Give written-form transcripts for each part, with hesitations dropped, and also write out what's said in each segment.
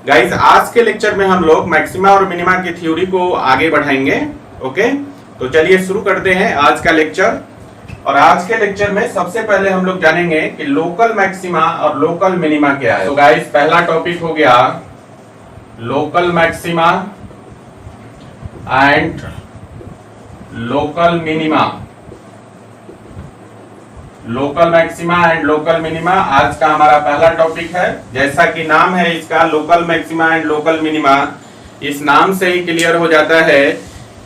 Guys आज के lecture में हम लोग मैक्सिमा और मिनिमा की थ्योरी को आगे बढ़ाएंगे। ओके, तो चलिए शुरू करते हैं आज का लेक्चर। और आज के लेक्चर में सबसे पहले हम लोग जानेंगे कि लोकल मैक्सिमा और लोकल मिनिमा क्या है। तो गाइस पहला टॉपिक हो गया local maxima and local minima. Local maxima and local minima आज का हमारा पहला टॉपिक है। जैसा कि नाम है इसका local maxima and local minima, इस नाम से ही क्लियर हो जाता है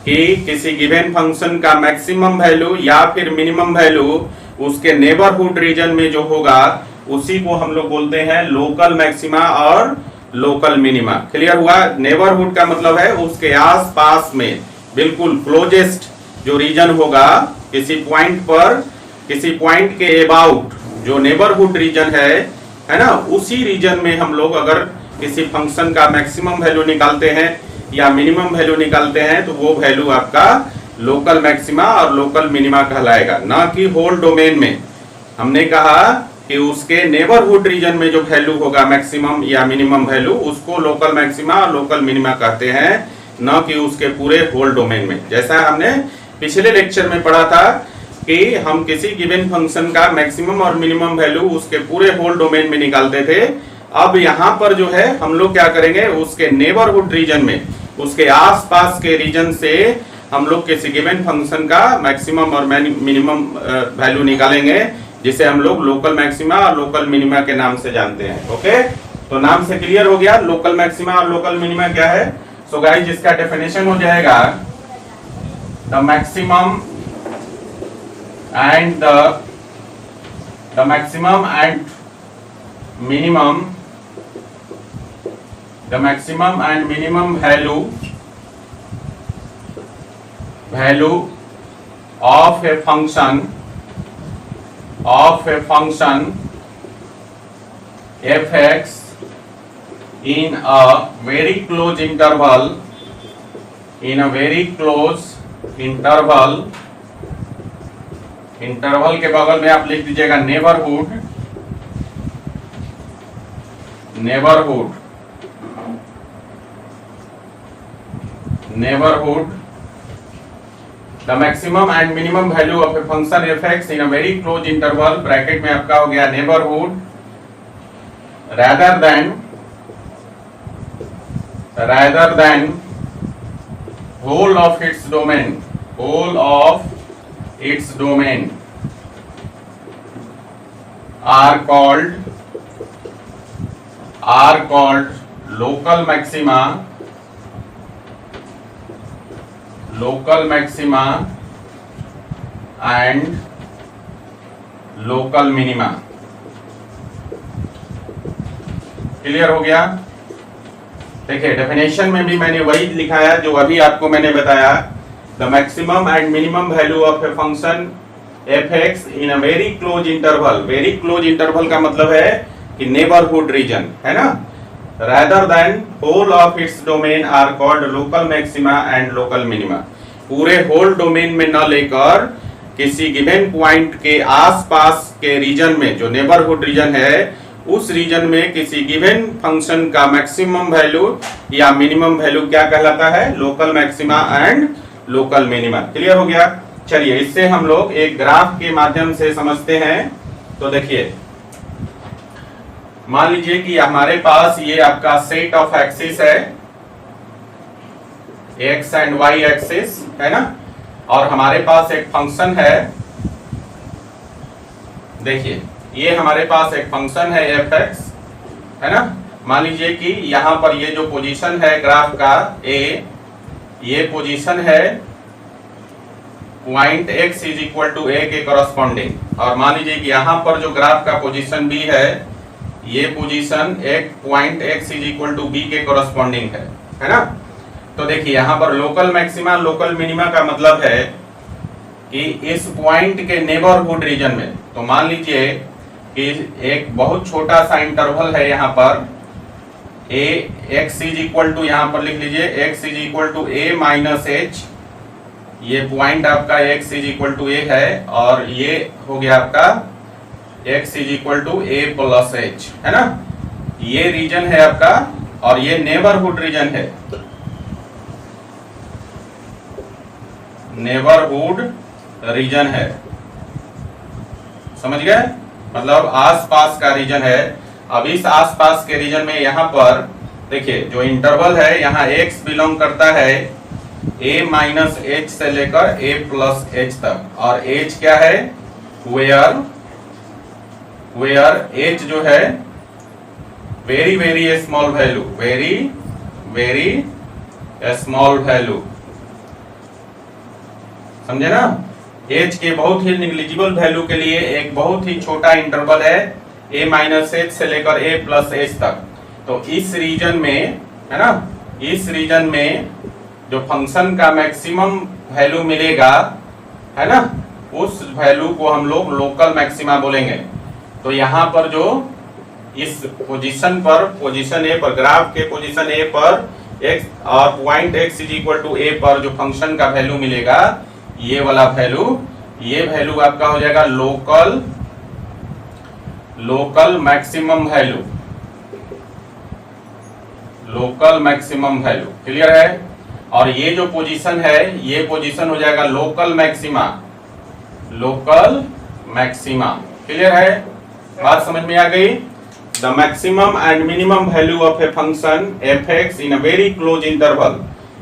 कि किसी गिवन फंक्शन का मैक्सिमम वैल्यू या फिर मिनिमम वैल्यू उसके नेबरहुड रीजन में जो होगा उसी को हम लोग बोलते हैं लोकल मैक्सिमा और लोकल मिनिमा। क्लियर हुआ? नेबरहुड का मतलब है उसके आस पास में बिल्कुल क्लोजेस्ट जो रीजन होगा, किसी पॉइंट पर, किसी पॉइंट के अबाउट जो नेबरहुड रीजन है ना, उसी रीजन में हम लोग अगर किसी फंक्शन का मैक्सिमम वैल्यू निकालते हैं या मिनिमम वैल्यू निकालते हैं तो वो वैल्यू आपका लोकल मैक्सिमा और लोकल मिनिमा कहलाएगा, ना कि होल डोमेन में। हमने कहा कि उसके नेबरहुड रीजन में जो वैल्यू होगा मैक्सिमम या मिनिमम वैल्यू, उसको लोकल मैक्सिमा और लोकल मिनिमा कहते हैं, न कि उसके पूरे होल डोमेन में। जैसा हमने पिछले लेक्चर में पढ़ा था कि हम किसी गिवन फंक्शन का मैक्सिमम और मिनिमम वैल्यू उसके पूरे होल डोमेन में निकालते थे। अब यहाँ पर जो है हम लोग क्या करेंगे, उसके नेबरहुड रीजन में, उसके आसपास के रीजन से हम लोग किसी गिवन फंक्शन का मैक्सिमम और मिनिमम वैल्यू निकालेंगे, जिसे हम लोग लोकल मैक्सिमा और लोकल मिनिमा के नाम से जानते हैं। ओके, तो नाम से क्लियर हो गया लोकल मैक्सिमा और लोकल मिनिमा क्या है। सो गाइस इसका डेफिनेशन हो जाएगा the maximum and the maximum and minimum value of a function fx in a very close interval, interval के बगल में आप लिख दीजिएगा neighbourhood the maximum and minimum value of a function F in a very close interval, bracket में आपका हो गया neighbourhood, rather than whole of its domain are called local maxima and local minima। Clear हो गया? देखिए definition में भी मैंने वही लिखा है जो अभी आपको मैंने बताया। The maximum and minimum value of a function fx in a very close interval, very close interval का मतलब है कि neighborhood region है ना, rather than whole of its domain are called local maxima and local minima। पूरे whole domain में न लेकर किसी given point के आसपास के region में, जो neighborhood region है, उस region में किसी given function का maximum value या minimum value क्या कहलाता है, local maxima and local minima. Clear हो गया? चलिए इससे हम लोग एक ग्राफ के माध्यम से समझते हैं। तो देखिए मान लीजिए कि हमारे पास ये आपका सेट ऑफ एक्सिस है, एक्स एंड वाई एक्सिस है ना, और हमारे पास एक फंक्शन है। देखिए ये हमारे पास एक फंक्शन है एफ एक्स है ना। मान लीजिए कि यहाँ पर ये जो पोजीशन है ग्राफ का ए, ये पोजीशन है point x is equal to a के करस्पॉन्डिंग, और मान लीजिए कि यहाँ पर जो ग्राफ का पोजीशन b है, ये पोजीशन एक point x is equal to b के करस्पॉन्डिंग है ना। तो देखिए यहाँ पर लोकल मैक्सिमा लोकल मिनिमा का मतलब है कि इस पॉइंट के नेबरहुड रीजन में, तो मान लीजिए कि एक बहुत छोटा सा इंटरवल है यहाँ पर a, x is equal to, यहाँ पर लिख लीजिए x is equal to a minus h, ये पॉइंट आपका x is equal to a है, और ये हो गया आपका x is equal to a plus h है ना। ये रीजन है आपका और ये नेबरहुड रीजन है, नेबरहुड रीजन है, समझ गए, मतलब आसपास का रीजन है। अब इस आसपास के रीजन में यहाँ पर देखिए जो इंटरवल है, यहाँ x बिलोंग करता है a माइनस एच से लेकर a प्लस एच तक, और h क्या है, वेयर h जो है very very small value, very very small value, समझे ना। h के बहुत ही निग्लिजिबल वैल्यू के लिए एक बहुत ही छोटा इंटरवल है a माइनस एच से लेकर a प्लस एच तक। तो इस रीजन में है ना, इस रीजन में जो फंक्शन का मैक्सिमम वैल्यू मिलेगा है ना, उस वैल्यू को हम लोग लोकल मैक्सिमा बोलेंगे। तो यहाँ पर जो इस पोजीशन पर, पोजीशन ए पर, ग्राफ के पोजीशन ए पर x और point x is equal to a पर जो फंक्शन का वैल्यू मिलेगा, ये वाला वैल्यू, ये वैल्यू आपका हो जाएगा local maximum value, local maximum value, clear है। और ये जो पोजीशन है, ये पोजीशन हो जाएगा local maxima, local maxima, clear है, बात समझ में आ गई। The maximum and minimum value of a function f(x) in a very close interval,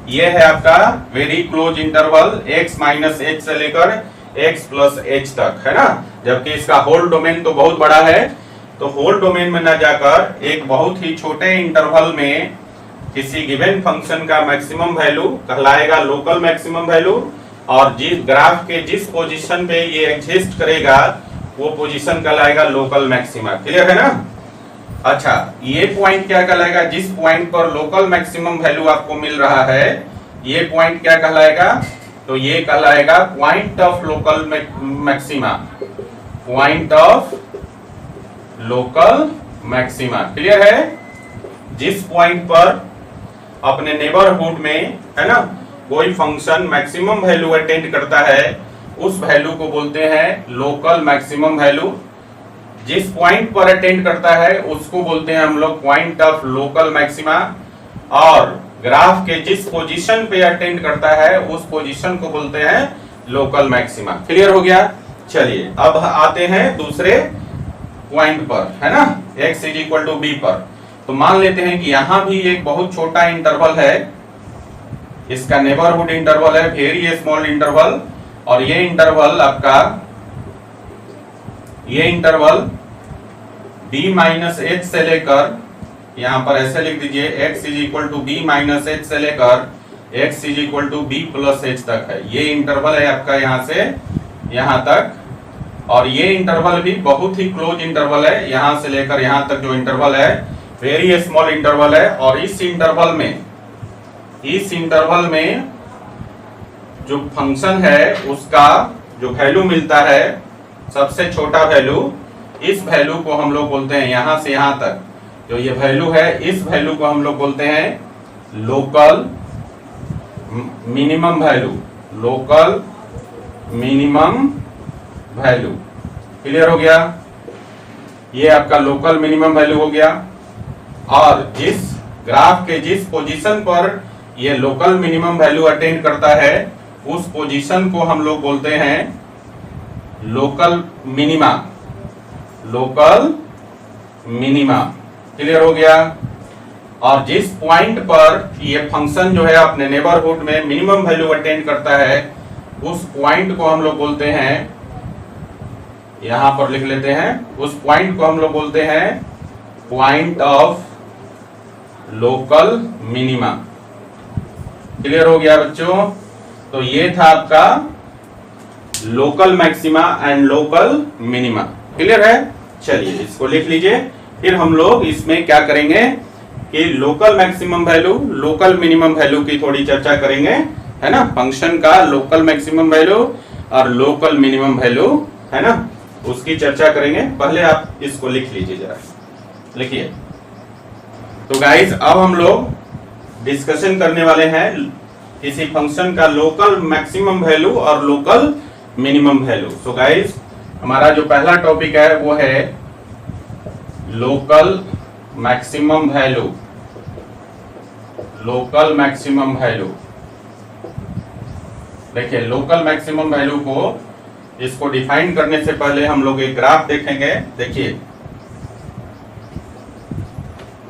ये है आपका very close interval x minus h से लेकर x प्लस एच तक, है ना। जबकि इसका होल डोमेन तो बहुत बड़ा है, तो होल डोमेन में न जाकर एक बहुत ही छोटे इंटरवल में किसी गिवन फंक्शन का मैक्सिमम वैल्यू कहलाएगा लोकल मैक्सिमम वैल्यू, और जिस ग्राफ के जिस पोजीशन पे ये एग्जिस्ट करेगा वो पोजीशन कहलाएगा लोकल मैक्सिमा, क्लियर है ना। अच्छा, ये पॉइंट क्या कहलाएगा, जिस पॉइंट पर लोकल मैक्सिमम वैल्यू आपको मिल रहा है, ये पॉइंट क्या कहलाएगा, तो ये कहलाएगा point of local maxima, point of local maxima, clear है। जिस पॉइंट पर अपने नेबरहुड में है ना कोई फंक्शन मैक्सिमम वैल्यू अटेंड करता है, उस वैल्यू को बोलते हैं लोकल मैक्सिमम वैल्यू। जिस पॉइंट पर अटेंड करता है उसको बोलते हैं हम लोग पॉइंट ऑफ लोकल मैक्सिमा, और ग्राफ के जिस पोजीशन पे अटेंड करता है उस पोजीशन को बोलते हैं लोकल मैक्सिमा, क्लियर हो गया। चलिए अब आते हैं दूसरे पॉइंट पर, है ना, x is equal to b पर। तो मान लेते हैं कि यहां भी एक बहुत छोटा इंटरवल है, इसका नेबरहुड इंटरवल है, वेरी स्मॉल इंटरवल, और ये इंटरवल आपका, ये इंटरवल b माइनस एच से लेकर, यहां पर ऐसे लिख दीजिए x is equal to b minus h से लेकर x is equal to b plus h तक है। ये इंटरवल है आपका यहां से यहां तक, और ये इंटरवल भी बहुत ही क्लोज इंटरवल है, यहां से लेकर यहां तक जो इंटरवल है वेरी स्मॉल इंटरवल है। और इस इंटरवल में जो फंक्शन है उसका जो वैल्यू मिलता है, सबसे छोटा वैल्यू, इस वैल्यू को हम लोग बोलते हैं, यहां से यहां तक जो ये वैल्यू है, इस वैल्यू को हम लोग बोलते हैं local minimum value, local minimum value, clear हो गया। ये आपका लोकल मिनिमम वैल्यू हो गया। और जिस ग्राफ के जिस पोजीशन पर ये लोकल मिनिमम वैल्यू अटेंड करता है उस पोजीशन को हम लोग बोलते हैं local minima, local minima, clear हो गया। और जिस पॉइंट पर ये फंक्शन जो है अपने नेबरहुड में मिनिमम वैल्यू अटेंड करता है उस पॉइंट को हम लोग बोलते हैं, यहां पर लिख लेते हैं, उस पॉइंट को हम लोग बोलते हैं point of local minima, clear हो गया बच्चों। तो ये था आपका local maxima and local minima, clear है। चलिए इसको लिख लीजिए। फिर हम लोग इसमें क्या करेंगे कि local maximum value, local minimum value की थोड़ी चर्चा करेंगे, है ना। फंक्शन का लोकल मैक्सिमम वैल्यू और लोकल मिनिमम वैल्यू, है ना, उसकी चर्चा करेंगे। पहले आप इसको लिख लीजिए, जरा लिखिए। तो गाइस अब हम लोग डिस्कशन करने वाले हैं किसी फंक्शन का लोकल मैक्सिमम वैल्यू और local minimum value. So guys हमारा जो पहला टॉपिक है वो है local maximum value, local maximum value. देखिए लोकल मैक्सिमम वैल्यू को, इसको डिफाइन करने से पहले हम लोग एक ग्राफ देखेंगे। देखिए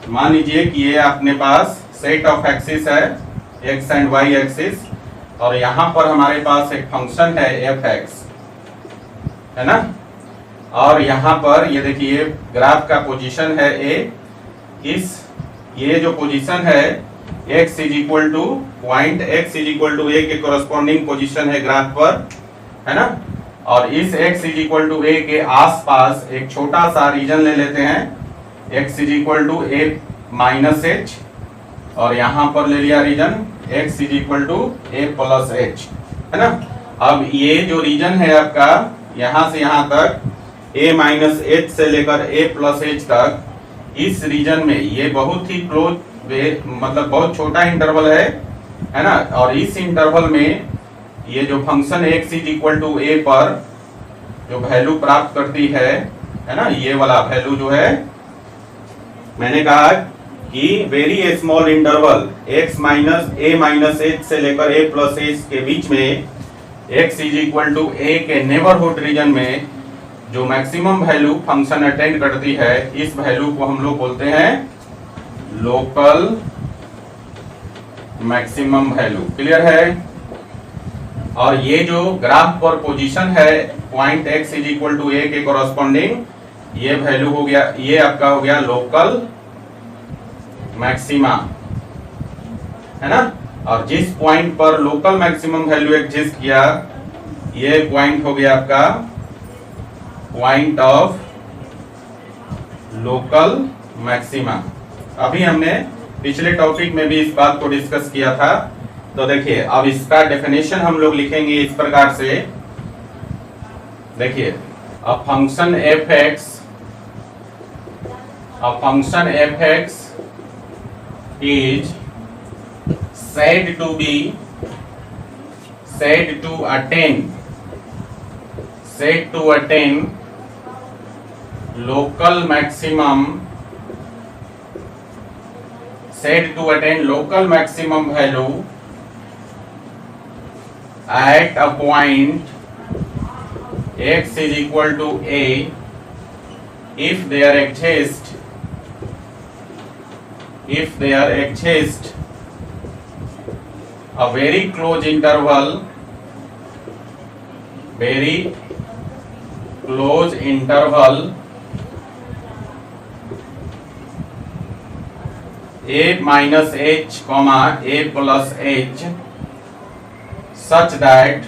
मान लीजिए कि ये अपने पास सेट ऑफ एक्सिस है, एक्स एंड वाई एक्सिस, और यहां पर हमारे पास एक फंक्शन है एफ एक्स, है ना। और यहां पर ये देखिए ग्राफ का पोजीशन है ए, ये जो पोजीशन है x is equal to point x is equal to a के कोरस्पॉन्डिंग पोजीशन है ग्राफ पर, है ना। और इस x is equal to a के आसपास एक छोटा सा रीजन ले लेते हैं, x is equal to a minus h, और यहां पर ले लिया region x is equal to a plus h, है ना। अब ये जो रीजन है आपका यहां से यहां तक a माइनस एच से लेकर a प्लस एच तक, इस रीजन में ये बहुत ही क्लोज, मतलब बहुत छोटा इंटरवल है ना। और इस इंटरवल में ये जो function x is equal to a पर जो वैल्यू प्राप्त करती है ना, ये वाला वैल्यू जो है, मैंने कहा कि very small interval x minus a minus h से लेकर a प्लस एच के बीच में x is equal to a के नेबरहुड रीजन में जो मैक्सिमम वैल्यू फंक्शन अटेंड करती है, इस वैल्यू को हम लोग बोलते हैं लोकल मैक्सिमम वैल्यू। क्लियर है। और ये जो ग्राफ पर पोजीशन है point x is equal to a के कोरस्पॉन्डिंग, ये वैल्यू हो गया, ये आपका हो गया लोकल मैक्सिमा, है ना। और जिस पॉइंट पर लोकल मैक्सिमम वैल्यू एग्जिस्ट किया, ये पॉइंट हो गया आपका पॉइंट ऑफ लोकल मैक्सिमा। अभी हमने पिछले टॉपिक में भी इस बात को डिस्कस किया था। तो देखिए अब इसका डेफिनेशन हम लोग लिखेंगे इस प्रकार से। देखिए a function f x is said to attain local maximum value at a point x is equal to a if there exists a very close interval a minus h comma a plus h such that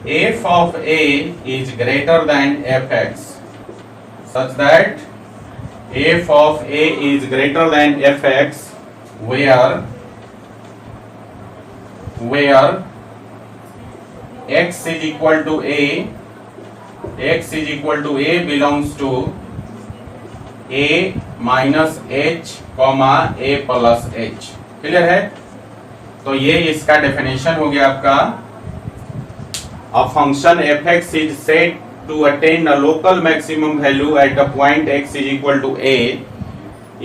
f of a is greater than fx, such that f of a is greater than fx where x is equal to a belongs to a minus h comma a plus h। Clear है। तो ये इसका definition हो गया आपका। A function f(x) is said to attain a local maximum value at a point x is equal to a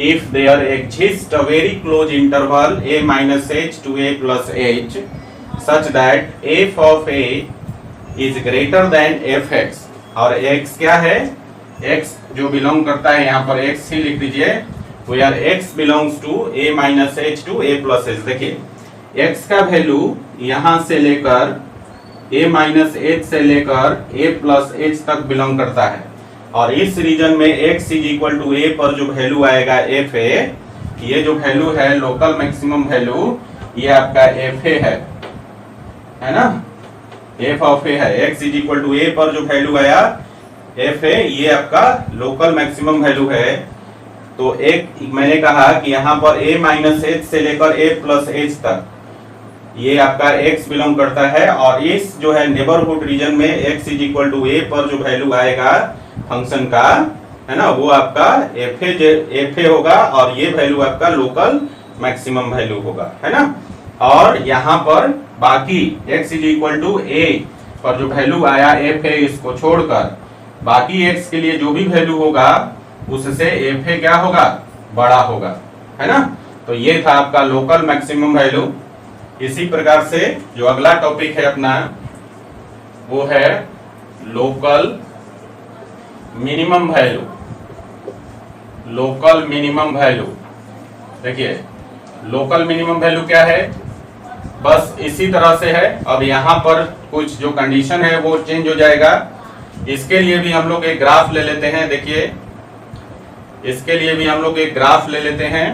if there exists a very close interval a minus h to a plus h such that f of a is greater than fx। और x क्या है, x जो belong करता है यहाँ पर x ही लिख दीजिए, where x belongs to a minus h to a plus h। देखिए x का वैल्यू यहाँ से लेकर a माइनस एच से लेकर a प्लस एच तक बिलोंग करता है। और इस रीजन में x is equal to a पर जो वैल्यू आएगा एफ ए, ये जो वैल्यू है लोकल मैक्सिमम वैल्यू, ये आपका एफ ए है ना, एफ ऑफ ए है। x is equal to a पर जो वैल्यू आया एफ ए, ये आपका लोकल मैक्सिमम वैल्यू है। तो एक मैंने कहा कि यहाँ पर a माइनस एच से लेकर a प्लस एच तक ये आपका x बिलोंग करता है। और इस जो है नेबरहुड रीजन में x is equal to a पर जो वैल्यू आएगा फंक्शन का, है ना, वो आपका एफ ए होगा, और ये वैल्यू आपका लोकल मैक्सिमम वैल्यू होगा, है ना। और यहाँ पर बाकी x is equal to a पर जो वैल्यू आया एफ ए इसको छोड़कर, बाकी एक्स के लिए जो भी वैल्यू होगा उससे एफ ए क्या होगा, बड़ा होगा, है ना। तो ये था आपका लोकल मैक्सिमम वैल्यू। इसी प्रकार से जो अगला टॉपिक है अपना वो है local minimum value. Local minimum value, देखिए लोकल मिनिमम वैल्यू क्या है, बस इसी तरह से है। अब यहाँ पर कुछ जो कंडीशन है वो चेंज हो जाएगा। इसके लिए भी हम लोग एक ग्राफ ले लेते हैं। देखिए इसके लिए भी हम लोग एक ग्राफ ले लेते हैं।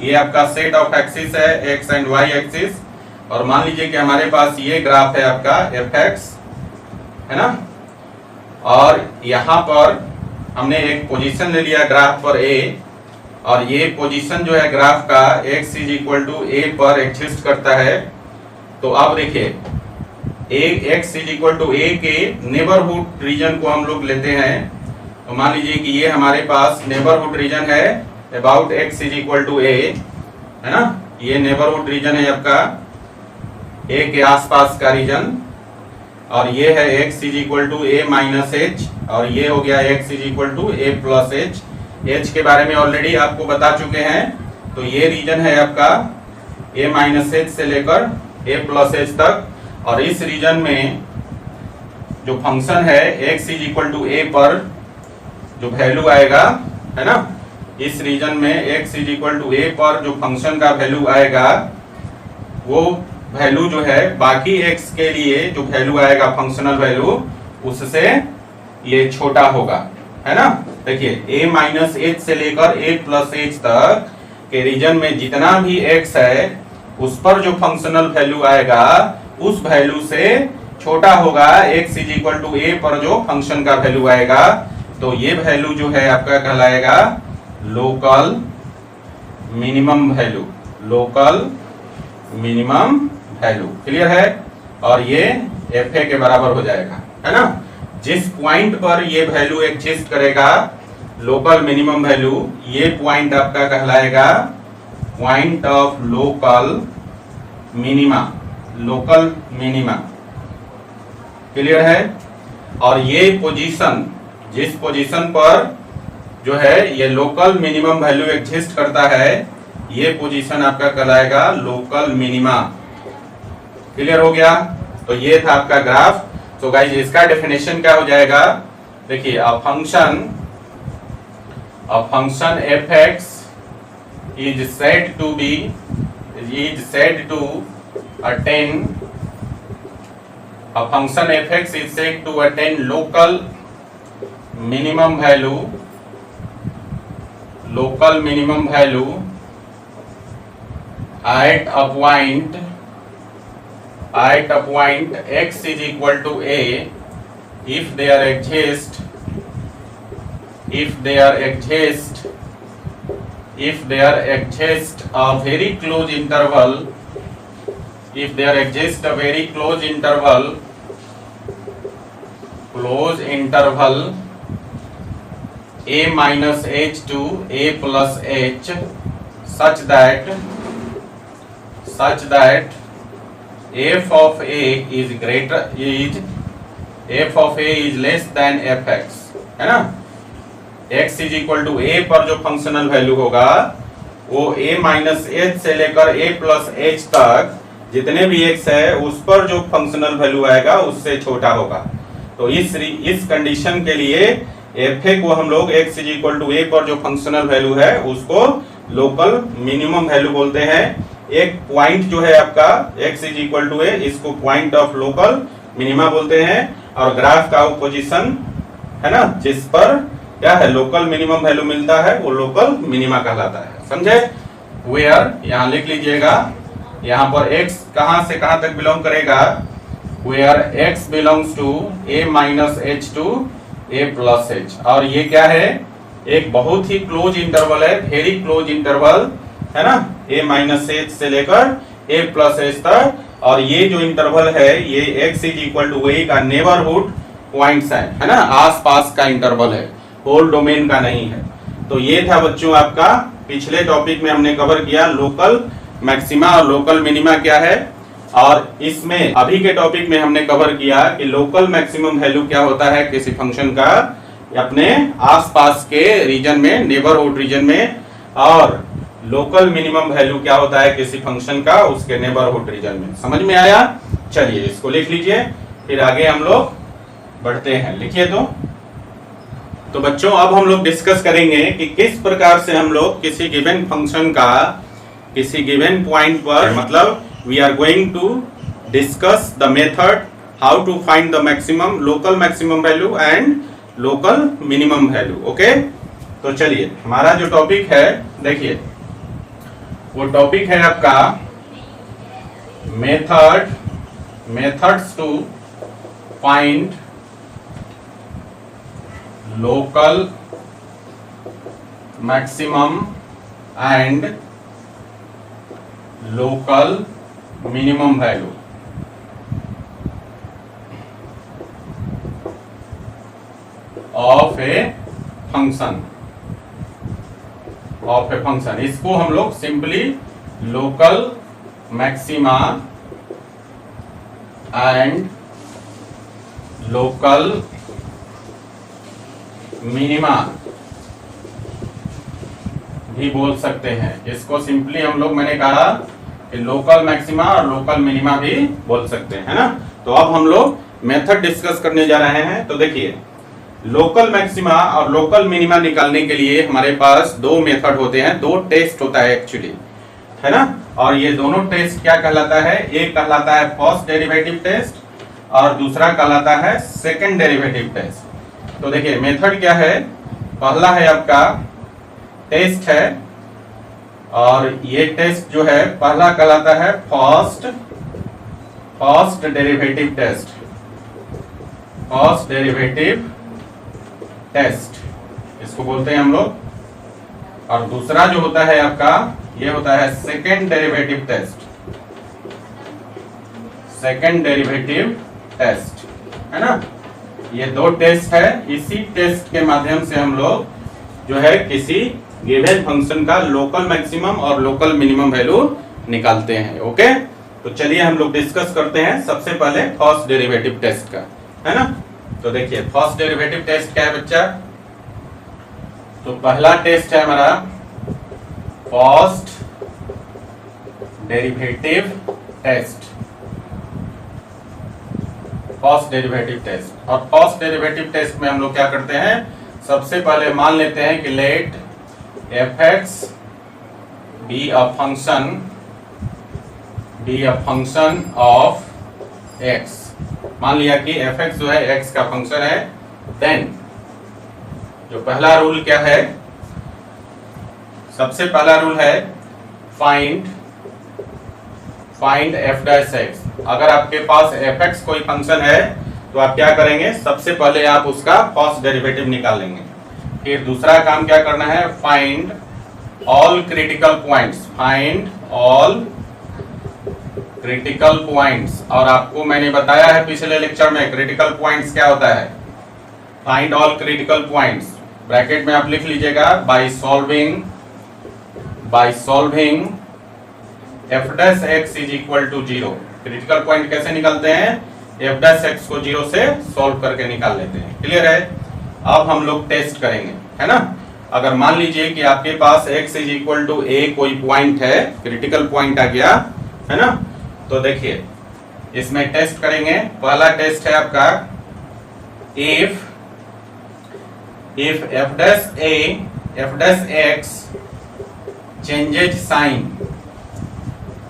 ये आपका सेट ऑफ एक्सिस है, एक्स एंड वाई एक्सिस, और मान लीजिए कि हमारे पास ये ग्राफ है आपका एफ एक्स, है ना। और यहाँ पर हमने एक पोजीशन ले लिया ग्राफ पर ए, और ये पोजीशन जो है ग्राफ का x is equal to a पर एग्जिस्ट करता है। तो अब देखिए x is equal to a के नेबरहुड रीजन को हम लोग लेते हैं। तो मान लीजिए कि ये हमारे पास नेबरहुड रीजन है about x is equal to a, है ना। ये नेबरहुड रीजन है आपका ए के आसपास का रीजन, और ये है x is equal to a minus h, और ये हो गया x is equal to a plus h. H के बारे में ऑलरेडी आपको बता चुके हैं। तो ये रीजन है आपका a माइनस एच से लेकर a प्लस एच तक, और इस रीजन में जो फंक्शन है x is equal to a पर जो वैल्यू आएगा, है ना, इस रीजन में x is equal to a पर जो फंक्शन का वैल्यू आएगा वो वैल्यू जो है बाकी x के लिए जो वैल्यू आएगा फंक्शनल वैल्यू उससे ये छोटा होगा, है ना। देखिए a माइनस एच से लेकर a प्लस एच तक के रीजन में जितना भी x है उस पर जो फंक्शनल वैल्यू आएगा उस वैल्यू से छोटा होगा x is equal to a पर जो फंक्शन का वैल्यू आएगा। तो ये वैल्यू जो है आपका कहलाएगा local minimum value. Local minimum value clear है, और ये एफ ए के बराबर हो जाएगा, है ना। जिस पॉइंट पर ये वैल्यू एग्जिस्ट करेगा लोकल मिनिमम वैल्यू, ये पॉइंट आपका कहलाएगा point of local minima. Local minima clear है। और ये पोजीशन, जिस पोजीशन पर जो है ये लोकल मिनिमम वैल्यू एग्जिस्ट करता है, ये पोजीशन आपका कहलाएगा लोकल मिनिमा। क्लियर हो गया। तो ये था आपका ग्राफ। तो गाइस इसका डेफिनेशन क्या हो जाएगा, देखिए a function f x is said to attain, a function f x is said to attain local minimum value at a point x is equal to a if there exists a very close interval, a minus h to a plus h such that f of a is less than f x, है ना। x is equal to a पर जो functional value होगा वो a minus h से लेकर a plus h तक जितने भी x है उस पर जो फंक्शनल वैल्यू आएगा उससे छोटा होगा। तो इस कंडीशन के लिए एफ ए को हम लोग x is equal to a पर जो फंक्शनल वैल्यू है उसको लोकल मिनिमम वैल्यू बोलते हैं। एक पॉइंट जो है आपका x is equal to a, इसको पॉइंट ऑफ लोकल मिनिमा बोलते हैं, और ग्राफ का वो पोजीशन है ना जिस पर क्या है लोकल मिनिमम वैल्यू मिलता है वो लोकल मिनिमा कहलाता है। समझे। वेयर यहाँ लिख लीजिएगा, यहाँ पर x कहां से कहां तक बिलोंग करेगा, where x belongs to a minus h to a plus h. और ये क्या है, एक बहुत ही क्लोज इंटरवल है, वेरी क्लोज इंटरवल, है ना, a माइनस एच से लेकर a प्लस एच तक। और ये जो इंटरवल है ये x is equal to a का नेबरहुड पॉइंट्स है ना, आसपास का इंटरवल है, होल डोमेन का नहीं है। तो ये था बच्चों आपका पिछले टॉपिक में हमने कवर किया लोकल मैक्सिमा और लोकल मिनिमा क्या है। और इसमें अभी के टॉपिक में हमने कवर किया कि लोकल मैक्सिमम वैल्यू क्या होता है किसी फंक्शन का अपने आसपास के रीजन में, नेबरहुड रीजन में, और लोकल मिनिमम वैल्यू क्या होता है किसी फंक्शन का उसके नेबरहुड रीजन में। समझ में आया? चलिए इसको लिख लीजिए, फिर आगे हम लोग बढ़ते हैं। लिखिए तो बच्चों अब हम लोग डिस्कस करेंगे कि किस प्रकार से हम लोग किसी गिवन फंक्शन का किसी गिवन पॉइंट पर, मतलब we are going to discuss the method how to find the maximum local maximum value and local minimum value. Okay, तो चलिए हमारा जो टॉपिक है, देखिए वो टॉपिक है आपका methods to find local maximum and local minimum value of a function. इसको हम लोग simply local maxima and local minima भी बोल सकते हैं। इसको सिंपली हम लोग, मैंने कहा कि लोकल मैक्सिमा और लोकल मिनिमा भी बोल सकते हैं, है ना। तो अब हम लोग मेथड डिस्कस करने जा रहे हैं। तो देखिए लोकल मैक्सिमा और लोकल मिनिमा निकालने के लिए हमारे पास दो मेथड होते हैं, दो टेस्ट होता है एक्चुअली, है ना। और ये दोनों टेस्ट क्या कहलाता है? एक कहलाता है फर्स्ट डेरिवेटिव टेस्ट और दूसरा कहलाता है सेकंड डेरिवेटिव टेस्ट। तो देखिए मेथड क्या है, पहला है आपका टेस्ट है, और ये टेस्ट जो है पहला कहलाता है first derivative test, first derivative test इसको बोलते हैं हम लोग। और दूसरा जो होता है आपका ये होता है second derivative test, second derivative test, है ना। ये दो टेस्ट है, इसी टेस्ट के माध्यम से हम लोग जो है किसी गिवन फंक्शन का लोकल मैक्सिमम और लोकल मिनिमम वैल्यू निकालते हैं। ओके, तो चलिए हम लोग डिस्कस करते हैं सबसे पहले फर्स्ट डेरिवेटिव टेस्ट का, है ना। तो देखिए फर्स्ट डेरिवेटिव टेस्ट क्या है बच्चा? तो पहला टेस्ट है हमारा first derivative test, first derivative test. और फर्स्ट डेरिवेटिव टेस्ट में हम लोग क्या करते हैं, सबसे पहले मान लेते हैं कि late f(x) be a function of x। मान लिया कि f(x) जो है x का फंक्शन है। देन जो पहला रूल क्या है, सबसे पहला रूल है फाइंड f'(x)। अगर आपके पास f(x) कोई फंक्शन है तो आप क्या करेंगे, सबसे पहले आप उसका फर्स्ट डेरिवेटिव निकालेंगे। फिर दूसरा काम क्या करना है, find all critical points, find all critical points. और आपको मैंने बताया है पिछले लेक्चर में क्रिटिकल पॉइंट्स क्या होता है, find all critical points, bracket में आप लिख लीजिएगा by solving f'(x) = 0। Critical point कैसे निकालते हैं, f'(x) को 0 से सॉल्व करके निकाल लेते हैं। क्लियर है? अब हम लोग टेस्ट करेंगे, है ना। अगर मान लीजिए कि आपके पास x = a कोई पॉइंट है, क्रिटिकल पॉइंट आ गया, है ना। तो देखिए इसमें टेस्ट करेंगे। पहला टेस्ट है आपका if f'(x) changes sign,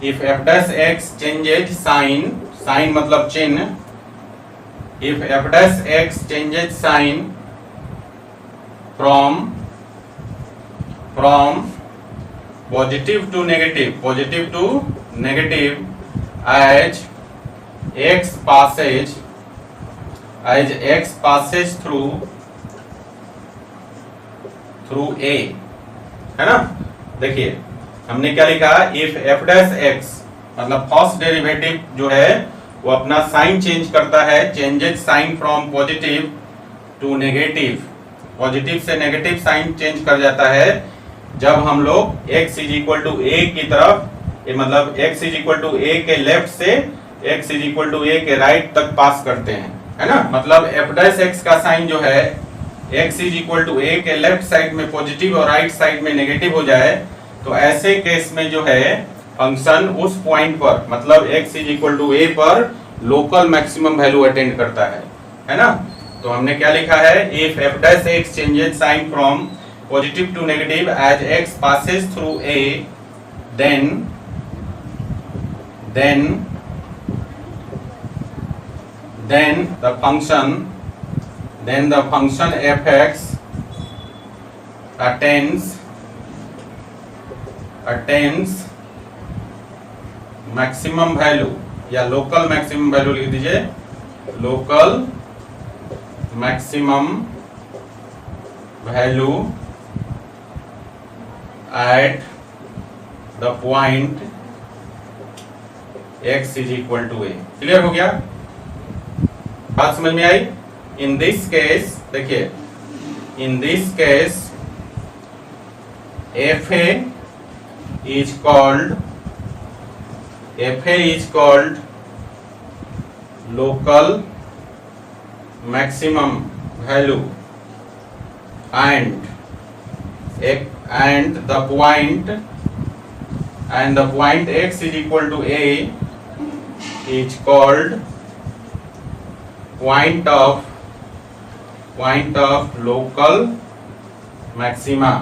if f'(x) changes sign मतलब चिन्ह, if f'(x) changes sign from positive to negative as x passes through a, है ना। देखिए हमने क्या लिखा, if f'(x) मतलब फर्स्ट डेरिवेटिव जो है वो अपना साइन चेंज करता है, changes sign from positive to negative, positive से नेगेटिव साइन चेंज कर जाता है जब हम लोग x = a की तरफ ये मतलब x is equal to a के लेफ्ट से x is equal to a के राइट तक पास करते हैं, है ना। मतलब f डैश x का साइन जो है x is equal to a के लेफ्ट साइड में पॉजिटिव और राइट साइड में नेगेटिव हो जाए, तो ऐसे केस में जो है फंक्शन उस पॉइंट पर मतलब x is equal to a पर लोकल मैक्सिमम वैल्यू अटेंड करता है ना। तो हमने क्या लिखा है, if f dash x changes sign from positive to negative as x passes through a, then the function fx attains maximum value या लोकल मैक्सिमम वैल्यू लिख दीजिए, local maximum value at the point x is equal to a। Clear हो गया, बात समझ में आई। इन this case देखिए, in this case fa is called local maximum value and the point x is equal to a is called point of local maxima।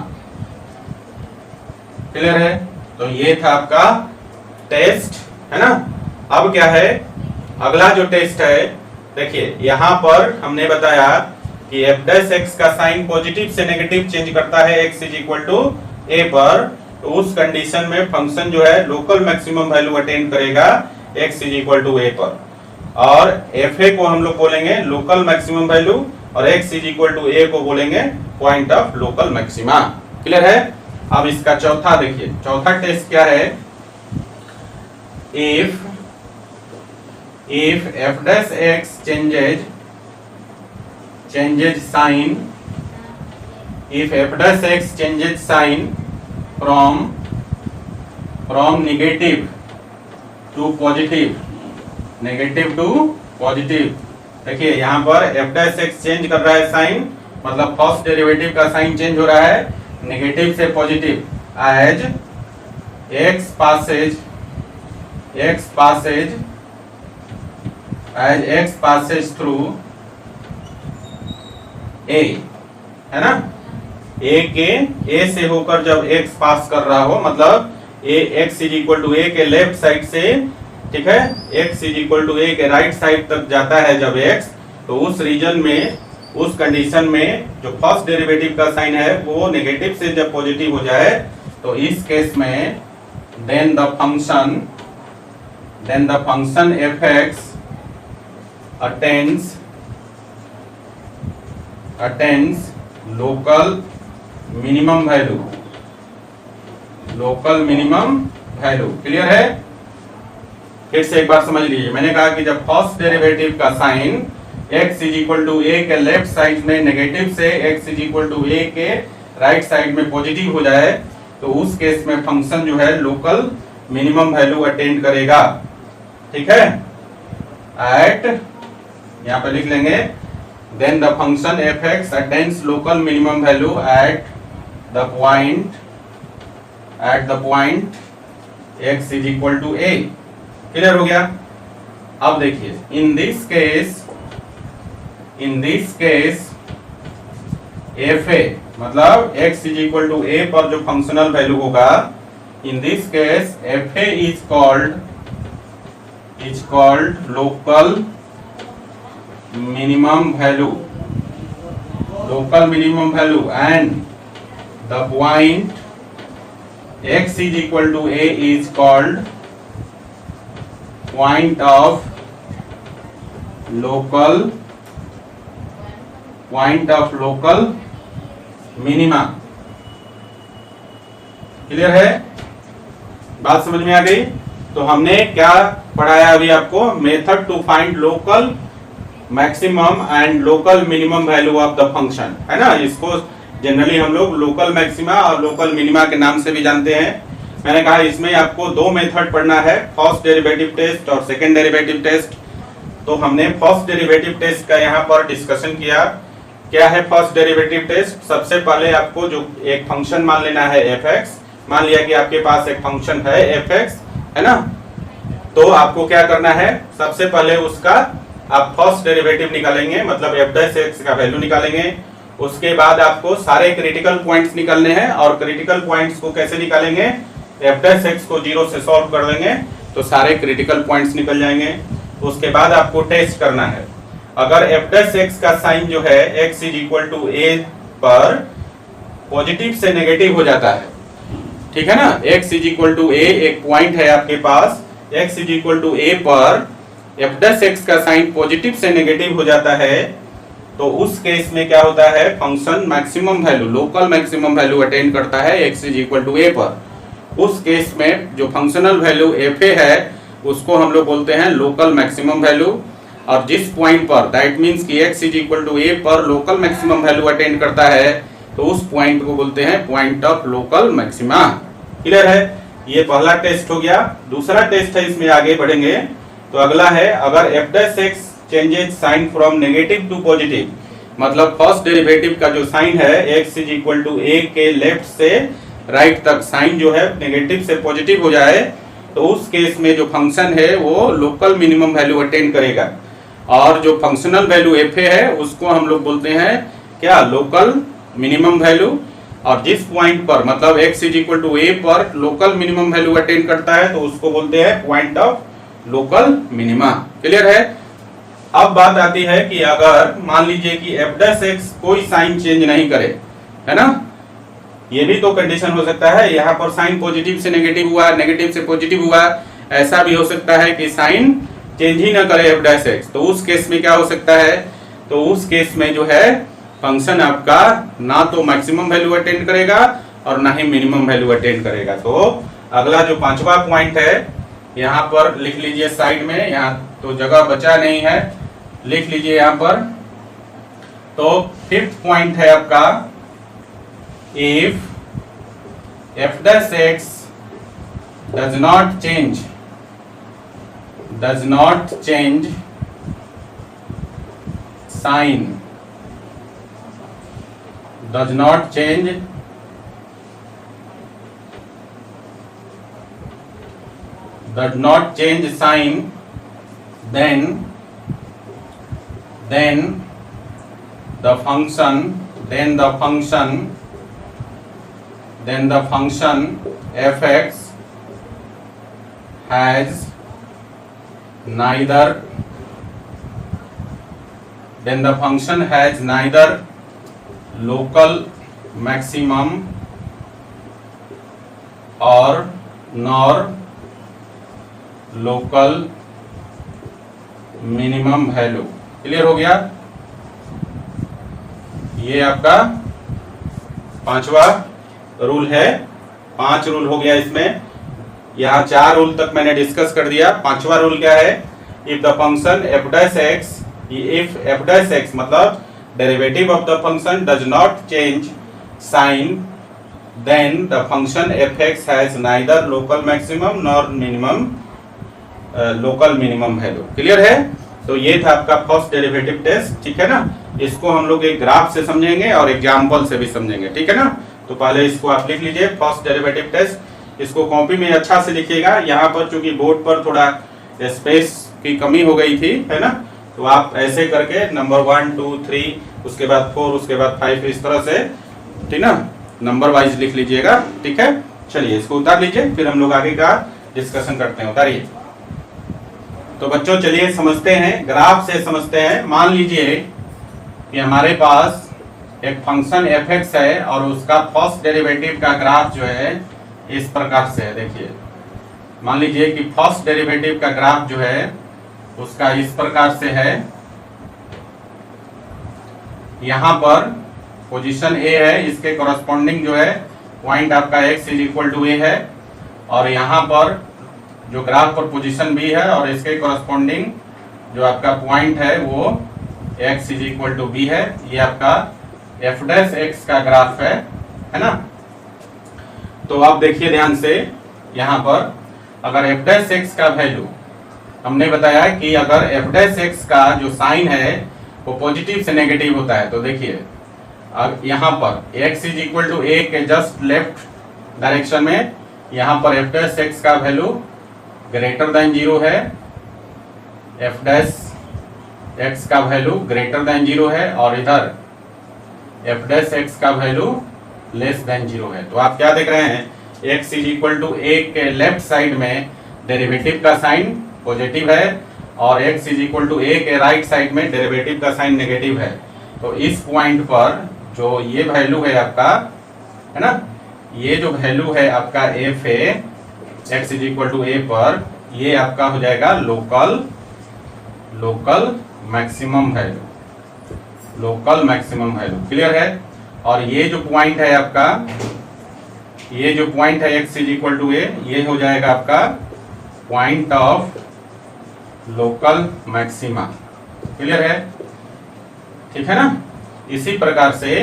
Clear है, तो ये था आपका टेस्ट, है ना। अब क्या है, अगला जो टेस्ट है, देखिए यहाँ पर हमने बताया कि f डैश x का साइन पॉजिटिव से नेगेटिव चेंज करता है x is equal to a पर, तो उस कंडीशन में फंक्शन जो है लोकल मैक्सिमम वैल्यू अटेन करेगा x is equal to a पर, और fa को हम लोग बोलेंगे लोकल मैक्सिमम वैल्यू और x is equal to a को बोलेंगे point of local maxima. Clear है। अब इसका चौथा देखिए, चौथा टेस्ट क्या है, if f dash x changes sign, if f dash x changes sign from negative to positive, negative to positive, देखिए यहाँ पर f dash x चेंज कर रहा है साइन, मतलब फर्स्ट डेरिवेटिव का साइन चेंज हो रहा है नेगेटिव से positive, as x passes through a, है ना। a से होकर जब x पास कर रहा हो, मतलब x is equal to a के लेफ्ट साइड से, ठीक है, x is equal to a के राइट साइड तक जाता है जब x, तो उस रीजन में, उस कंडीशन में जो फर्स्ट डेरिवेटिव का साइन है वो नेगेटिव से जब पॉजिटिव हो जाए, तो इस केस में then the function fx attains local minimum value। Clear है। फिर से एक बार समझ लीजिए, मैंने कहा कि जब फर्स्ट डेरिवेटिव का sign x is equal to a के लेफ्ट साइड में नेगेटिव से x is equal to a के राइट साइड में पॉजिटिव हो जाए, तो उस केस में फंक्शन जो है लोकल मिनिमम वैल्यू अटेंड करेगा, ठीक है। एट, यहाँ पे लिख लेंगे, then the function fx attains local minimum value at the point x is equal to a। Clear हो गया। अब देखिए, इन दिस केस fa मतलब x is equal to a पर जो फंक्शनल वैल्यू होगा, in this case fa is called local minimum value, and the point x is equal to a is called point of local minima. Clear है, बात समझ में आ गई। तो हमने क्या पढ़ाया अभी आपको, method to find local maximum and local minimum value of the function, है ना। इसको जनरली हम लोग लोकल मैक्सिमा और लोकल मिनिमा के नाम से भी जानते हैं। मैंने कहा इसमें आपको दो मेथड पढ़ना है, फर्स्ट डेरिवेटिव टेस्ट और सेकंड डेरिवेटिव टेस्ट। तो हमने फर्स्ट डेरिवेटिव टेस्ट का यहाँ पर डिस्कशन किया। क्या है फर्स्ट डेरिवेटिव टेस्ट? सबसे पहले आपको जो एक फंक्शन मान लेना है f(x), मान लिया कि आपके पास एक फंक्शन है f(x), है ना। तो आपको क्या करना है, सबसे पहले उसका आप फर्स्ट डेरिवेटिव निकालेंगे, मतलब f(x) का वैल्यू निकालेंगे। उसके बाद आपको सारे क्रिटिकल पॉइंट्स निकालने हैं, और क्रिटिकल पॉइंट्स को कैसे निकालेंगे, f(x) को 0 से सॉल्व कर देंगे तो सारे क्रिटिकल पॉइंट्स निकल जाएंगे। उसके बाद आपको टेस्ट करना है, अगर f(x) का साइन जो है x = a पर पॉजिटिव से नेगेटिव हो जाता है, ठीक है ना। x = a एक पॉइंट है आपके पास, x = a पर f(x) का साइन पॉजिटिव से नेगेटिव हो जाता है, तो उस केस में क्या होता है, function maximum value, local maximum value attain करता है x = a पर। उस केस में जो फंक्शनल वैल्यू fa है उसको हम लोग बोलते हैं लोकल मैक्सिमम वैल्यू। और जिस पॉइंट पर, दैट मींस कि x = a पर लोकल मैक्सिमम वैल्यू अटेन करता है, तो उस पॉइंट को बोलते हैं point of local maxima. Clear है? ये पहला टेस्ट हो गया। दूसरा टेस्ट है, इसमें आगे बढ़ेंगे तो अगला है, अगर f(x) changes sign from negative to positive, मतलब फर्स्ट डेरिवेटिव का जो साइन है x = a के लेफ्ट से राइट तक साइन जो है नेगेटिव से पॉजिटिव हो जाए, तो उस केस में जो फंक्शन है वो लोकल मिनिमम वैल्यू अटेन करेगा, और जो फंक्शनल वैल्यू fa है उसको हम लोग बोलते हैं क्या, लोकल मिनिमम वैल्यू। और जिस पॉइंट पर, मतलब x = a पर लोकल मिनिमम वैल्यू अटेन करता है, तो उसको बोलते हैं point of local minima. Clear है? अब बात आती है कि अगर मान लीजिए कि f(x) कोई साइन चेंज नहीं करे, है ना, ये भी तो कंडीशन हो सकता है, यहाँ पर साइन पॉजिटिव से नेगेटिव हुआ, नेगेटिव से पॉजिटिव हुआ, ऐसा भी हो सकता है कि साइन चेंज ही ना करे f(x), तो उस केस में क्या हो सकता है, तो उस केस में जो है फंक्शन आपका ना तो मैक्सिमम वैल्यू अटेंड करेगा और ना ही मिनिमम वैल्यू अटेंड करेगा। तो अगला जो पांचवा पॉइंट है, यहाँ पर लिख लीजिए साइड में, यहाँ तो जगह बचा नहीं है, लिख लीजिए यहाँ पर। तो फिफ्थ पॉइंट है आपका, if f(x) does not change sign, does not change sign, then the function f(x) has neither local maximum or nor local minimum value। Clear हो गया? ये आपका पांचवा रूल है। 5 रूल हो गया इसमें, यहाँ 4 रूल तक मैंने डिस्कस कर दिया। पांचवा रूल क्या है, इफ द फंक्शन f(x) मतलब derivative of the function does not change sign, then the function f(x) has neither local maximum nor minimum local minimum value. Clear है? तो ये था आपका फर्स्ट डेरिवेटिव टेस्ट, ठीक है ना। इसको हम लोग एक ग्राफ से समझेंगे और एग्जाम्पल से भी समझेंगे, ठीक है ना। तो पहले इसको आप लिख लीजिए, फर्स्ट डेरिवेटिव टेस्ट। इसको कॉपी में अच्छा से लिखिएगा, यहाँ पर चूंकि बोर्ड पर थोड़ा स्पेस की कमी हो गई थी, है ना, तो आप ऐसे करके नंबर 1 2 3 उसके बाद 4 उसके बाद 5 इस तरह से, ठीक ना, नंबर वाइज लिख लीजिएगा, ठीक है। चलिए इसको उतार लीजिए, फिर हम लोग आगे का डिस्कशन करते हैं। उतारिए। तो बच्चों चलिए समझते हैं, ग्राफ से समझते हैं। मान लीजिए कि हमारे पास एक फंक्शन f(x) है और उसका फर्स्ट डेरिवेटिव का ग्राफ जो है इस प्रकार से है। देखिए, मान लीजिए कि फर्स्ट डेरिवेटिव का ग्राफ जो है उसका इस प्रकार से है। यहाँ पर पोजीशन A है, इसके कॉरस्पॉन्डिंग जो है पॉइंट आपका x = a है, और यहाँ पर जो ग्राफ पर पोजीशन B है और इसके कॉरस्पॉन्डिंग जो आपका पॉइंट है वो x = b है। ये आपका f(x) का ग्राफ है ना। तो आप देखिए ध्यान से, यहाँ पर अगर एफ डैश एक्स का वैल्यू, हमने बताया कि अगर एफ डैश एक्स का जो साइन है वो पॉजिटिव से नेगेटिव होता है, तो देखिए अब यहाँ पर x is equal to a के जस्ट लेफ्ट डायरेक्शन में यहाँ पर एफ डैश एक्स का वैल्यू ग्रेटर देन 0 है, एफ डैश एक्स का वैल्यू ग्रेटर देन 0 है, और इधर एफ डैश एक्स का वैल्यू लेस देन 0 है। तो आप क्या देख रहे हैं, x is equal to a के लेफ्ट साइड में डेरिवेटिव का साइन पॉजिटिव है और x is equal to a के राइट साइड में डेरिवेटिव का साइन नेगेटिव है। तो इस पॉइंट पर जो ये वैल्यू है आपका, है ना, ये जो वैल्यू है आपका f a x is equal to a पर, ये आपका हो जाएगा local maximum value, local maximum value. Clear है। और ये जो पॉइंट है आपका, ये जो पॉइंट है x इज इक्वल टू ए, ये हो जाएगा आपका point of local maxima. Clear है, ठीक है ना। इसी प्रकार से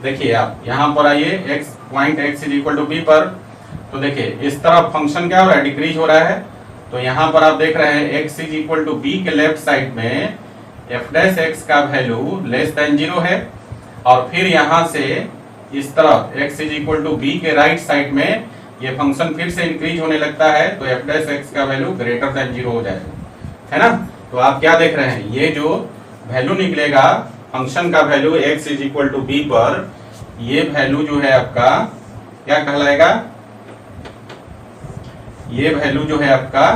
देखिए आप यहाँ पर आइए, x point x is equal to b पर, तो देखिए इस तरफ फंक्शन क्या हो रहा है, डिक्रीज हो रहा है। तो यहाँ पर आप देख रहे हैं x is equal to b के लेफ्ट साइड में एफ डैश एक्स का वैल्यू लेस देन 0 है, और फिर यहाँ से इस तरफ x is equal to b के राइट साइड में ये फंक्शन फिर से इंक्रीज होने लगता है, तो एफ डैश एक्स का वैल्यू ग्रेटर देन 0 हो जाएगा, है ना। तो आप क्या देख रहे हैं, ये जो वैल्यू निकलेगा फंक्शन का value x is equal to b पर, ये वैल्यू जो है आपका क्या कहलाएगा, ये वैल्यू जो है आपका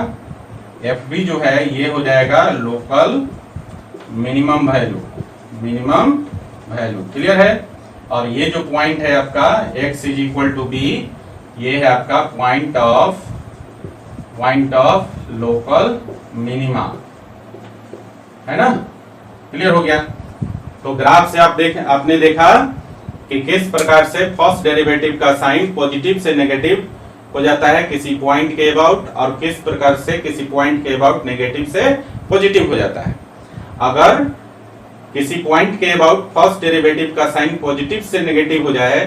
एफ बी जो है ये हो जाएगा local minimum value, minimum value. Clear है। और ये जो पॉइंट है आपका x is equal to b, ये है आपका पॉइंट ऑफ लोकल मिनिमा, है ना। क्लियर हो गया। तो ग्राफ से आपने देखा कि किस प्रकार से फर्स्ट डेरिवेटिव का साइन पॉजिटिव से नेगेटिव हो जाता है किसी पॉइंट के अबाउट, और किस प्रकार से किसी पॉइंट के अबाउट नेगेटिव से पॉजिटिव हो जाता है। अगर किसी पॉइंट के अबाउट फर्स्ट डेरिवेटिव का साइन पॉजिटिव से नेगेटिव हो जाए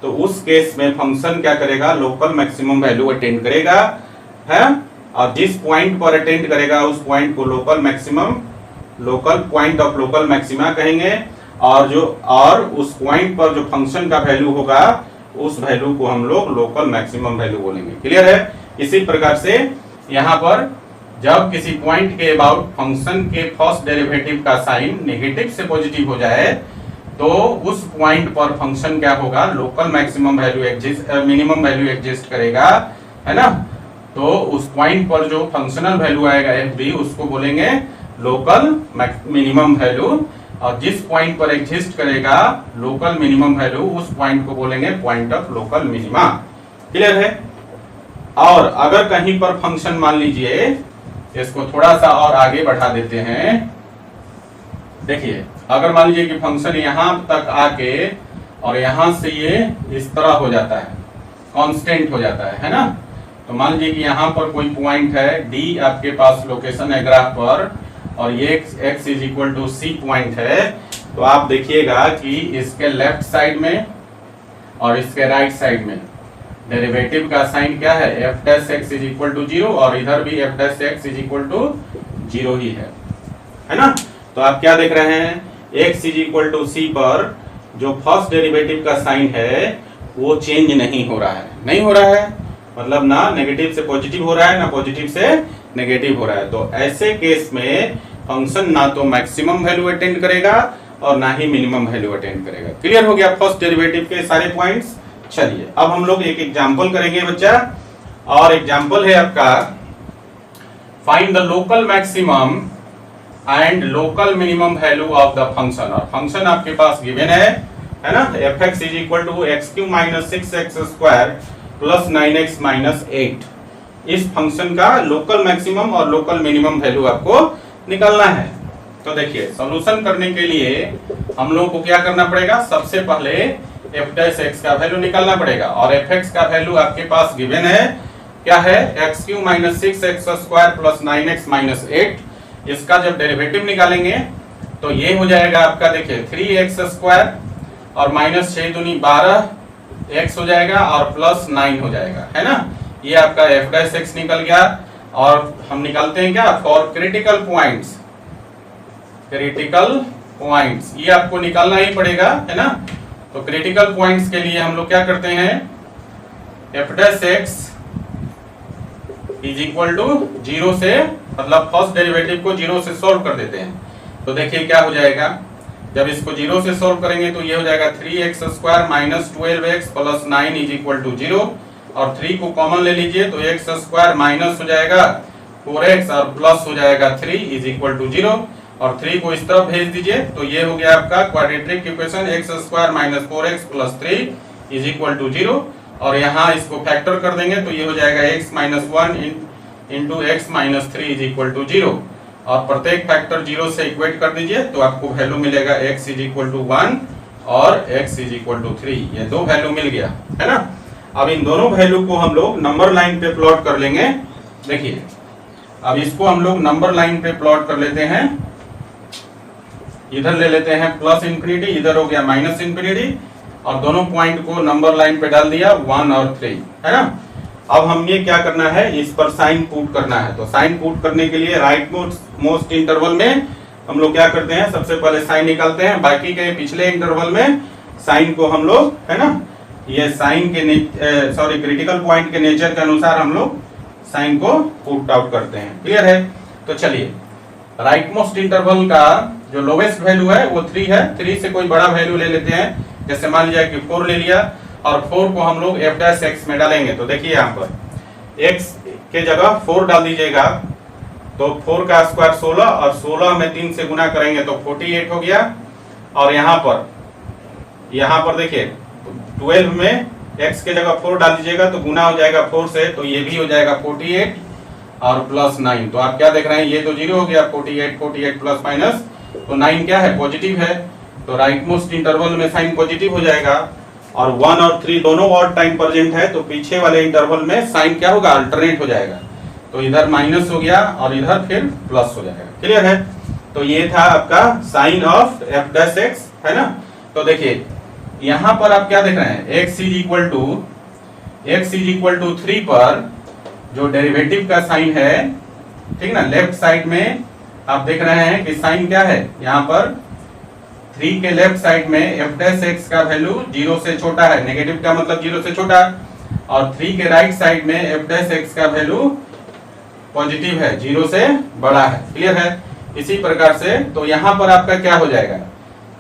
तो उस केस में फंक्शन क्या करेगा, लोकल मैक्सिमम वैल्यू अटेंड करेगा, है। और जिस पॉइंट पर अटेंड करेगा उस पॉइंट को local maximum, local point of local maxima कहेंगे, और उस पॉइंट पर जो फंक्शन का वैल्यू होगा उस वैल्यू को हम लोग लोकल मैक्सिमम वैल्यू बोलेंगे। क्लियर है। इसी प्रकार से यहाँ पर जब किसी पॉइंट के अबाउट फंक्शन के फर्स्ट डेरिवेटिव का साइन नेगेटिव से पॉजिटिव हो जाए तो उस पॉइंट पर फंक्शन क्या होगा, local maximum value minimum value exist करेगा, है ना। तो उस पॉइंट पर जो फंक्शनल वैल्यू आएगा एफ बी, उसको बोलेंगे लोकल मिनिमम वैल्यू, और जिस पॉइंट पर एग्जिस्ट करेगा लोकल मिनिमम वैल्यू उस पॉइंट को बोलेंगे point of local minima. Clear है। और अगर कहीं पर फंक्शन, मान लीजिए इसको थोड़ा सा और आगे बढ़ा देते हैं, देखिए अगर मान लीजिए कि फंक्शन यहां तक आके और यहां से ये इस तरह हो जाता है, कांस्टेंट हो जाता है ना। तो मान लीजिए कि यहाँ पर कोई पॉइंट है डी, आपके पास लोकेशन है ग्राफ पर, और ये x is equal to c point है, तो आप देखिएगा कि इसके लेफ्ट साइड में और इसके राइट साइड में डेरिवेटिव का साइन क्या है, f dash x is equal to 0, और इधर भी f dash x is equal to 0 ही है ना। तो आप क्या देख रहे हैं, x is equal to c पर जो फर्स्ट डेरिवेटिव का साइन है वो चेंज नहीं हो रहा है, नहीं हो रहा है, मतलब ना नेगेटिव से पॉजिटिव हो रहा है ना पॉजिटिव से नेगेटिव हो रहा है। तो ऐसे केस में फंक्शन ना तो मैक्सिमम वैल्यू अटेंड करेगा और ना ही मिनिमम वैल्यू अटेंड करेगा। क्लियर हो गया फर्स्ट डेरिवेटिव के सारे पॉइंट्स। चलिए अब हम लोग एक एग्जांपल करेंगे बच्चा, और एग्जांपल है आपका find the local maximum and local minimum value of the function. और फंक्शन आपके पास गिवन है ना, f x is equal to x cube minus 6x square plus 9x minus 8। इस फंक्शन का लोकल मैक्सिमम और लोकल मिनिमम वैल्यू आपको निकालना है। तो देखिए सॉल्यूशन करने के लिए हम लोगों को क्या करना पड़ेगा, सबसे पहले एफ डैश एक्स का वैल्यू निकालना पड़ेगा, और एफ एक्स का वैल्यू आपके पास गिवन है, क्या है, x cube minus 6x square plus 9x minus 8। इसका जब डेरिवेटिव निकालेंगे तो ये हो जाएगा आपका, देखिए 3x स्क्वायर और माइनस 6 दूनी 12x हो जाएगा और प्लस 9 हो जाएगा, है ना। ये आपका एफ डैश एक्स निकल गया। और हम निकालते हैं क्या, for critical points, critical points ये आपको निकालना ही पड़ेगा, है ना। तो क्रिटिकल पॉइंट्स के लिए हम लोग क्या करते हैं, f dash x is equal to 0 से, मतलब फर्स्ट डेरिवेटिव को 0 से सॉल्व कर देते हैं। तो देखिए क्या हो जाएगा, जब इसको 0 से सॉल्व करेंगे तो ये हो जाएगा 3x square minus 12x plus 9 is equal to 0, और 3 को कॉमन ले लीजिए तो x स्क्वायर माइनस हो जाएगा 4x और प्लस हो जाएगा 3 इज इक्वल टू 0, और 3 को इस तरफ भेज दीजिए तो ये हो गया आपका quadratic equation x square minus 4x plus 3 is equal to 0, और यहाँ इसको फैक्टर कर देंगे तो ये हो जाएगा x minus 1 into x minus 3 is equal to 0, और प्रत्येक फैक्टर 0 से इक्वेट कर दीजिए तो आपको वैल्यू मिलेगा x इज इक्वल टू 1 और x इज इक्वल टू 3, ये दो वैल्यू मिल गया, है ना। अब इन दोनों वैल्यू को हम लोग नंबर लाइन पे प्लॉट कर लेंगे। देखिए अब इसको हम लोग नंबर लाइन पे प्लॉट कर लेते हैं, इधर ले लेते हैं प्लस इंफिनिटी, इधर हो गया माइनस इंफिनिटी, और दोनों पॉइंट को नंबर लाइन पे डाल दिया 1 और 3, है ना। अब हमने क्या करना है, इस पर साइन पुट करना है। तो साइन पुट करने के लिए राइट मोस्ट इंटरवल में हम लोग क्या करते हैं, सबसे पहले साइन निकालते हैं, बाकी के पिछले इंटरवल में साइन को हम लोग, है ना, ये साइन के सॉरी क्रिटिकल पॉइंट के नेचर के अनुसार हम लोग साइन को पुट आउट करते हैं। क्लियर है। तो चलिए राइट मोस्ट इंटरवल का जो लोवेस्ट वैल्यू है वो 3 है, 3 से कोई बड़ा वैल्यू ले लेते हैं, जैसे मान लीजिए कि 4 ले लिया, और 4 को हम लोग एफ डैश एक्स में डालेंगे। तो देखिए यहाँ पर x के जगह 4 डाल दीजिएगा तो 4 का स्क्वायर 16, और 16 में 3 से गुना करेंगे तो 48 हो गया, और यहाँ पर देखिए 12 में x के जगह 4 डाल दीजिएगा तो गुना हो जाएगा 4 से, तो ये भी हो जाएगा 48 और प्लस 9। तो आप क्या देख रहे हैं, ये तो 0 हो गया, 48 प्लस माइनस, तो 9 क्या है, पॉजिटिव है। तो राइट मोस्ट इंटरवल में साइन पॉजिटिव हो जाएगा, और 1 और 3 दोनों ऑड टाइम प्रेजेंट है, तो पीछे वाले इंटरवल में साइन क्या होगा, अल्टरनेट हो जाएगा। तो इधर माइनस हो गया और इधर फिर प्लस हो जाएगा। क्लियर है। तो ये था आपका sign of f dash x, है ना। तो देखिए यहाँ पर आप क्या देख रहे हैं, x इज इक्वल टू 3 पर जो डेरिवेटिव का साइन है, ठीक ना, लेफ्ट साइड में आप देख रहे हैं कि साइन क्या है, यहाँ पर 3 के लेफ्ट साइड में एफ डैश एक्स का वैल्यू 0 से छोटा है, नेगेटिव का मतलब 0 से छोटा, और 3 के राइट साइड में एफ डैश एक्स का वैल्यू पॉजिटिव है, 0 से बड़ा है। क्लियर है। इसी प्रकार से तो यहाँ पर आपका क्या हो जाएगा,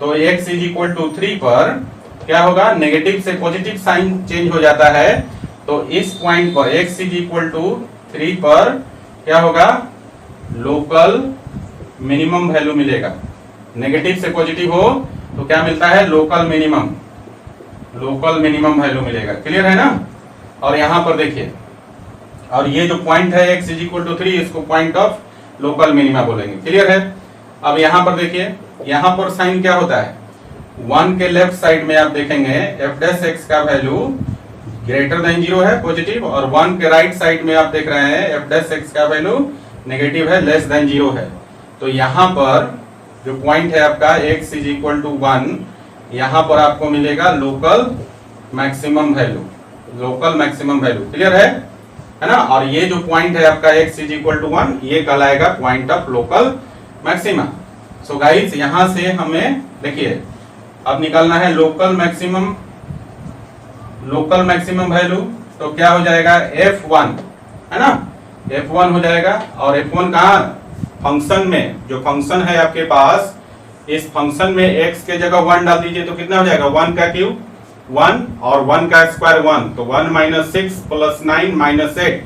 तो x इज इक्वल टू 3 पर क्या होगा, नेगेटिव से पॉजिटिव साइन चेंज हो जाता है। तो इस पॉइंट पर x इज इक्वल टू 3 पर क्या होगा, लोकल मिनिमम वैल्यू मिलेगा। नेगेटिव से पॉजिटिव हो तो क्या मिलता है, लोकल मिनिमम वैल्यू मिलेगा। क्लियर है ना। और यहाँ पर देखिए, और ये जो पॉइंट है x इज इक्वल टू 3, इसको पॉइंट ऑफ लोकल मिनिमा बोलेंगे। क्लियर है। अब यहाँ पर देखिए, यहाँ पर साइन क्या होता है, 1 के लेफ्ट साइड में आप देखेंगे एफ डैश एक्स का वैल्यू ग्रेटर देन 0 है, पॉजिटिव, और 1 के राइट साइड में आप देख रहे हैं एफ डैश एक्स का वैल्यू नेगेटिव है, लेस देन 0 है। तो यहाँ पर जो पॉइंट है आपका x इज इक्वल टू 1, यहाँ पर आपको मिलेगा लोकल मैक्सिमम वैल्यू। क्लियर है ना। और ये जो पॉइंट है आपका x इज इक्वल टू 1, ये कहलाएगा point of local maxima. So guys यहाँ से हमें देखिए अब निकालना है लोकल मैक्सिमम वैल्यू। तो क्या हो जाएगा, F1, है ना, F1 हो जाएगा। और F1 कहाँ, फंक्शन में, जो फंक्शन है आपके पास, इस फंक्शन में x के जगह 1 डाल दीजिए तो कितना हो जाएगा, 1 का क्यूब 1 और 1 का स्क्वायर 1, तो 1 माइनस 6 प्लस 9 माइनस 8।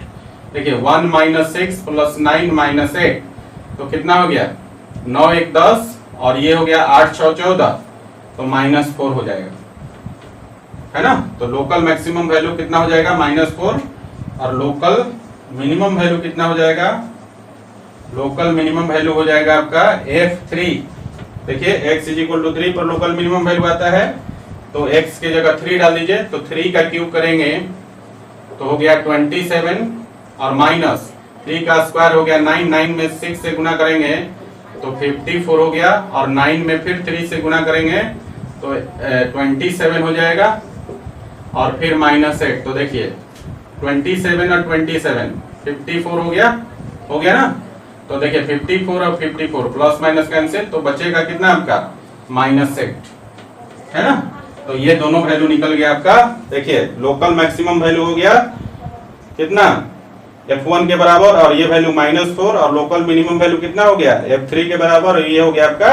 देखिए 1 माइनस 6 प्लस 9 माइनस 8, तो कितना हो गया, 9 1 10, और ये हो गया 8 6 14, तो -4 हो जाएगा, है ना। तो लोकल मैक्सिमम वैल्यू कितना हो जाएगा, -4, और लोकल मिनिमम वैल्यू कितना हो जाएगा, लोकल मिनिमम वैल्यू हो जाएगा आपका F3। देखिए x इज इक्वल टू 3 पर लोकल मिनिमम वैल्यू आता है, तो x के जगह 3 डाल दीजिए, तो 3 का क्यूब करेंगे तो हो गया 27, और माइनस 3 का स्क्वायर हो गया 9, 9 में 6 से गुना करेंगे तो 54 हो गया, और 9 में फिर 3 से गुना करेंगे तो 27 हो जाएगा, और फिर -8। तो देखिए 27 और 27 54 हो गया ना। तो देखिए 54 और 54 प्लस माइनस कैंसिल, तो बचेगा कितना आपका -8, है ना। तो ये दोनों वैल्यू निकल गया आपका। देखिए लोकल मैक्सिमम वैल्यू हो गया कितना F1 के बराबर, और ये वैल्यू -4, और लोकल मिनिमम वैल्यू कितना हो गया F3 के बराबर, और ये हो गया आपका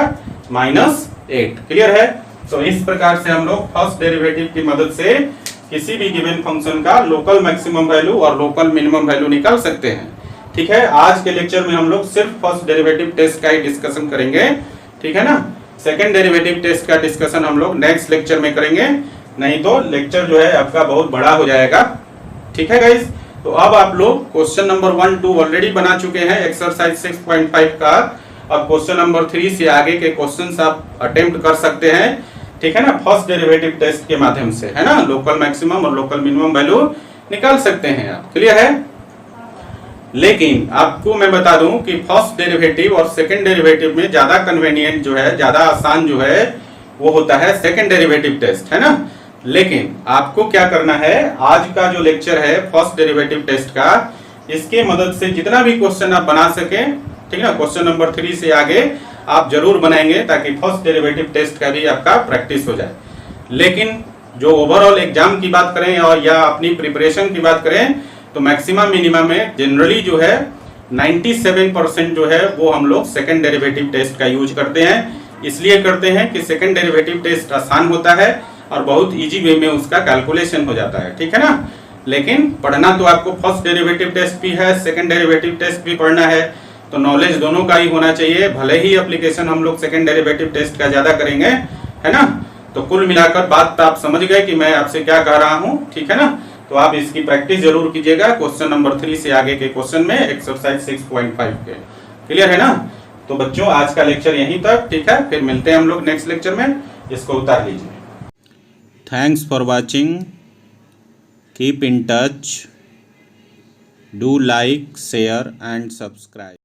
-8। क्लियर है। तो इस प्रकार से हम लोग फर्स्ट डेरिवेटिव की मदद से किसी भी गिवन फंक्शन का लोकल मैक्सिमम वैल्यू और लोकल मिनिमम वैल्यू निकाल सकते हैं। ठीक है, आज के लेक्चर में हम लोग सिर्फ फर्स्ट डेरिवेटिव टेस्ट का ही डिस्कशन करेंगे। ठीक है ना। सेकंड डेरिवेटिव टेस्ट का डिस्कशन हम लोग नेक्स्ट लेक्चर में करेंगे, नहीं तो लेक्चर जो है आपका बहुत बड़ा हो जाएगा। ठीक है गाइस। तो अब आप लोग क्वेश्चन नंबर 1, 2 ऑलरेडी बना चुके हैं एक्सरसाइज 6.5 का। अब क्वेश्चन नंबर 3 से आगे के क्वेश्चंस आप अटेम्प्ट कर सकते हैं। ठीक है ना, फर्स्ट डेरिवेटिव टेस्ट के माध्यम से, है ना। लोकल मैक्सिमम और लोकल मिनिमम वैल्यू निकाल सकते हैं आप। क्लियर है। लेकिन आपको मैं बता दूं कि फर्स्ट डेरिवेटिव और सेकंड डेरिवेटिव में ज्यादा कन्वीनियंट जो है, ज्यादा आसान जो है, वो होता है सेकंड डेरिवेटिव टेस्ट, है ना। लेकिन आपको क्या करना है, आज का जो लेक्चर है फर्स्ट डेरिवेटिव टेस्ट का, इसके मदद से जितना भी क्वेश्चन आप बना सके, ठीक है ना, क्वेश्चन नंबर 3 से आगे आप जरूर बनाएंगे, ताकि फर्स्ट डेरिवेटिव टेस्ट का भी आपका प्रैक्टिस हो जाए। लेकिन जो ओवरऑल एग्जाम की बात करें और या अपनी प्रिपरेशन की बात करें, तो मैक्सिमम मिनिमम में जनरली जो है 97% जो है वो हम लोग सेकंड डेरिवेटिव टेस्ट का यूज करते हैं। इसलिए करते हैं कि सेकंड डेरिवेटिव टेस्ट आसान होता है और बहुत इजी वे में उसका कैलकुलेशन हो जाता है। ठीक है ना। लेकिन पढ़ना तो आपको फर्स्ट डेरिवेटिव टेस्ट भी है, सेकंड डेरिवेटिव टेस्ट भी पढ़ना है, तो नॉलेज दोनों का ही होना चाहिए। भले ही एप्लीकेशन हम लोग सेकंड डेरिवेटिव टेस्ट का ज्यादा करेंगे, है ना। तो कुल मिलाकर बात आप समझ गए कि मैं आपसे क्या कह रहा हूँ। ठीक है ना। तो आप इसकी प्रैक्टिस जरूर कीजिएगा क्वेश्चन नंबर 3 से आगे के क्वेश्चन में एक्सरसाइज 6.5 के। क्लियर है ना। तो बच्चों आज का लेक्चर यहीं तक। ठीक है, फिर मिलते हैं हम लोग नेक्स्ट लेक्चर में। इसको उतार लीजिए। Thanks for watching. Keep in touch. Do like, share and subscribe.